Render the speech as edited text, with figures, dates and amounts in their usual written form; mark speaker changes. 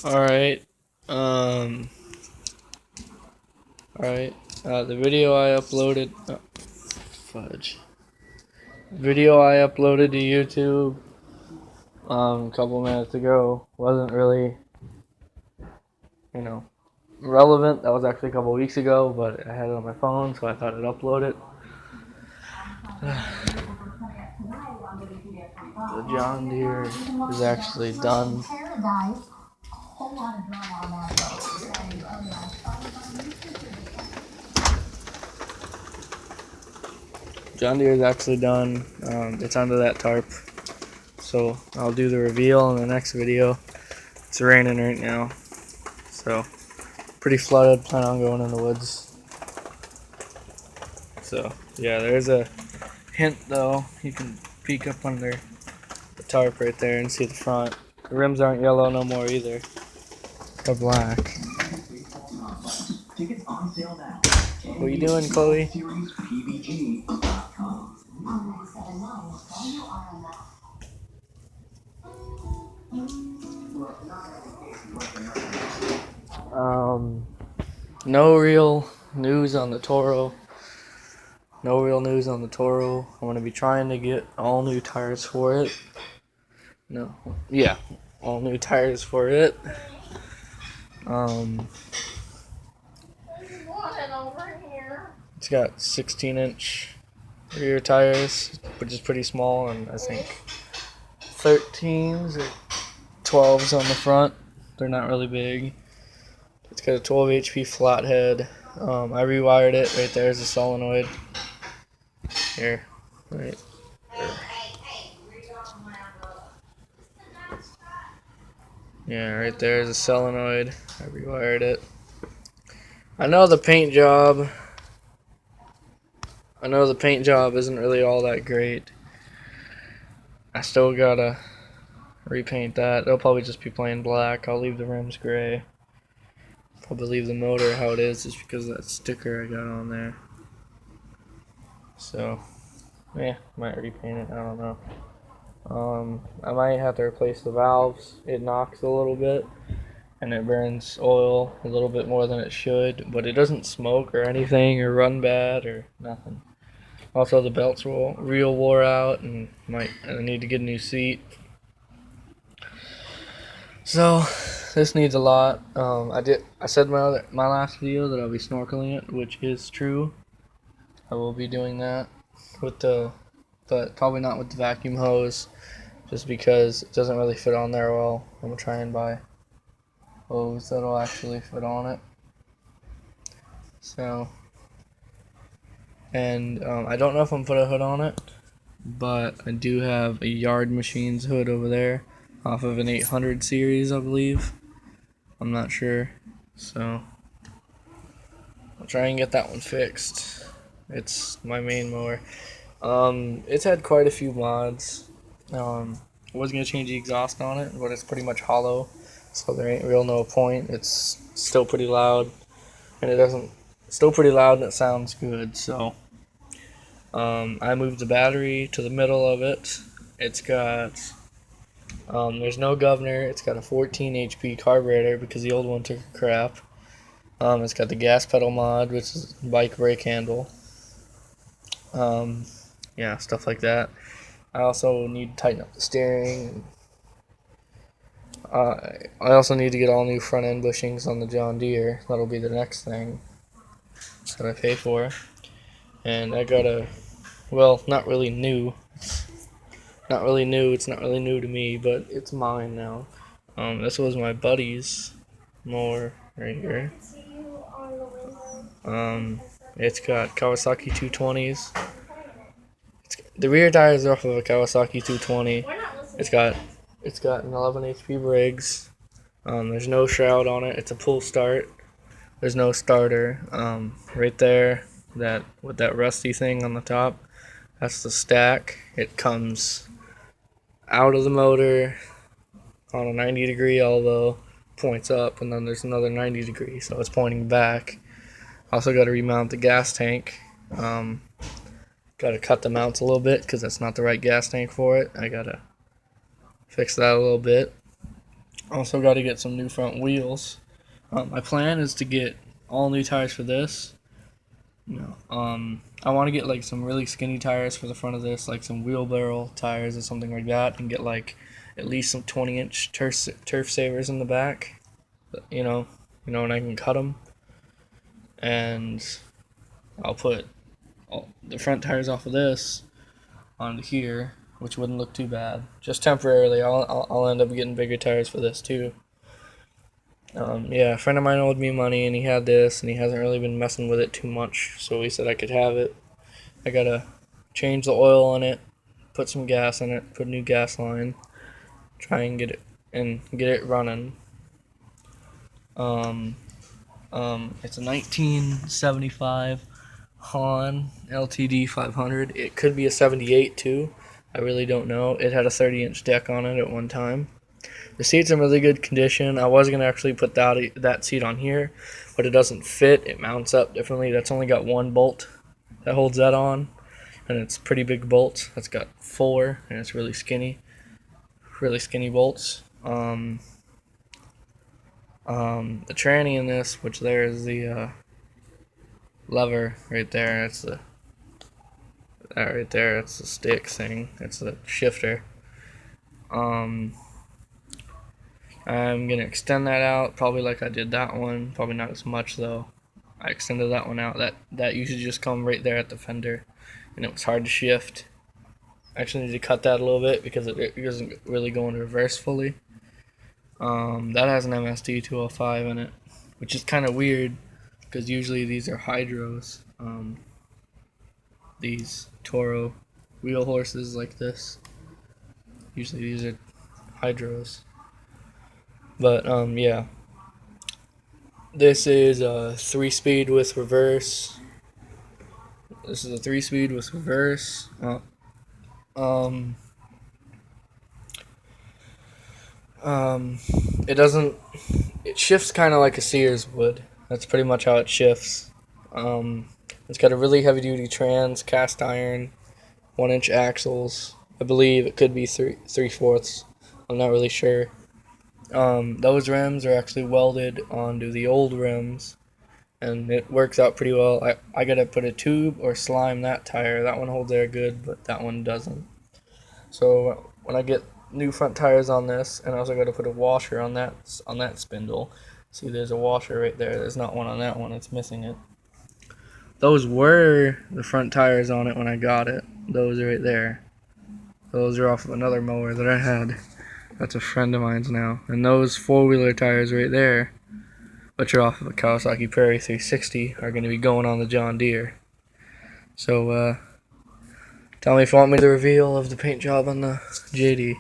Speaker 1: Alright. Alright. The video I uploaded. Oh, fudge. Video I uploaded to YouTube a couple minutes ago wasn't really, relevant. That was actually a couple weeks ago, but I had it on my phone, so I thought I'd upload it. The John Deere is actually done. John Deere is actually done. It's under that tarp. So I'll do the reveal in the next video. It's raining right now. So pretty flooded. Plan on going in the woods. So yeah, there's a hint though. You can peek up under the tarp right there and see the front. The rims aren't yellow no more either. They're black. What are you doing, Chloe? No real news on the Toro. No real news on the Toro. I'm going to be trying to get all new tires for it. All new tires for it. It's got 16-inch rear tires, which is pretty small, and I think 13s or 12s on the front. They're not really big. It's got a 12 HP flathead. I rewired it. Right there's a solenoid. Here, right. Yeah, right there's a solenoid. I rewired it. I know the paint job isn't really all that great. I still gotta repaint that. It'll probably just be plain black. I'll leave the rims gray. Probably leave the motor how it is just because of that sticker I got on there. So, yeah, might repaint it. I don't know. I might have to replace the valves. It knocks a little bit and it burns oil a little bit more than it should, but it doesn't smoke or anything or run bad or nothing. Also, the belt's real wore out and I need to get a new seat. So this needs a lot. I said in my last video that I'll be snorkeling it, which is true. I will be doing that but probably not with the vacuum hose, just because it doesn't really fit on there well. I'm gonna try and buy hose that'll actually fit on it. So, and I don't know if I'm gonna put a hood on it, but I do have a Yard Machines hood over there, off of an 800 series, I believe. I'm not sure, so I'll try and get that one fixed. It's my main mower. It's had quite a few mods. I was gonna change the exhaust on it, but it's pretty much hollow, so there ain't real no point. It's still pretty loud, and it sounds good. So, I moved the battery to the middle of it. It's got, there's no governor. It's got a 14 HP carburetor because the old one took a crap. It's got the gas pedal mod, which is bike brake handle. Yeah, stuff like that. I also need to tighten up the steering. I also need to get all new front end bushings on the John Deere. That'll be the next thing that I pay for. And I got not really new. Not really new. It's not really new to me, but it's mine now. This was my buddy's mower right here. It's got Kawasaki 220s. The rear tires are off of a Kawasaki 220. It's got an 11 HP Briggs. There's no shroud on it. It's a pull start. There's no starter. Right there, with that rusty thing on the top, that's the stack. It comes out of the motor on a 90-degree elbow, points up, and then there's another 90 degree, so it's pointing back. Also got to remount the gas tank. Got to cut the mounts a little bit because that's not the right gas tank for it. I got to fix that a little bit. Also got to get some new front wheels. My plan is to get all new tires for this. No. I want to get like some really skinny tires for the front of this, like some wheelbarrow tires or something like that, and get like at least some 20-inch turf savers in the back. You know, and I can cut them. And I'll put the front tires off of this onto here, which wouldn't look too bad. Just temporarily, I'll end up getting bigger tires for this too. Yeah, a friend of mine owed me money, and he had this, and he hasn't really been messing with it too much, so he said I could have it. I gotta change the oil on it, put some gas in it, put a new gas line, try and get it running. It's a 1975 Han LTD 500. It could be a 78 too. I really don't know. It had a 30-inch deck on it at one time. The seat's in really good condition. I was going to actually put that seat on here, but it doesn't fit. It mounts up differently. That's only got one bolt that holds that on, and it's pretty big bolts. That's got 4, and it's really skinny bolts. The tranny in this, which there is the lever right there. That's that right there. That's the stick thing. That's the shifter. I'm going to extend that out, probably like I did that one. Probably not as much, though. I extended that one out. That used to just come right there at the fender, and it was hard to shift. I actually need to cut that a little bit because it doesn't really go in reverse fully. That has an MSD 205 in it, which is kind of weird because usually these are hydros. These Toro wheel horses like this. Usually these are hydros. But yeah, this is a 3-speed with reverse. This is a 3-speed with reverse. It shifts kind of like a Sears would. That's pretty much how it shifts. It's got a really heavy duty trans, cast iron, 1-inch axles. I believe it could be 3/4. I'm not really sure. Those rims are actually welded onto the old rims, and it works out pretty well. I gotta put a tube or slime that tire. That one holds air good, but that one doesn't. So when I get new front tires on this, and I also gotta put a washer on that spindle. See, there's a washer right there. There's not one on that one. It's missing it. Those were the front tires on it when I got it. Those right there. Those are off of another mower that I had. That's a friend of mine's now. And those 4-wheeler tires right there, which are off of a Kawasaki Prairie 360, are going to be going on the John Deere. So, tell me if you want me to reveal of the paint job on the JD.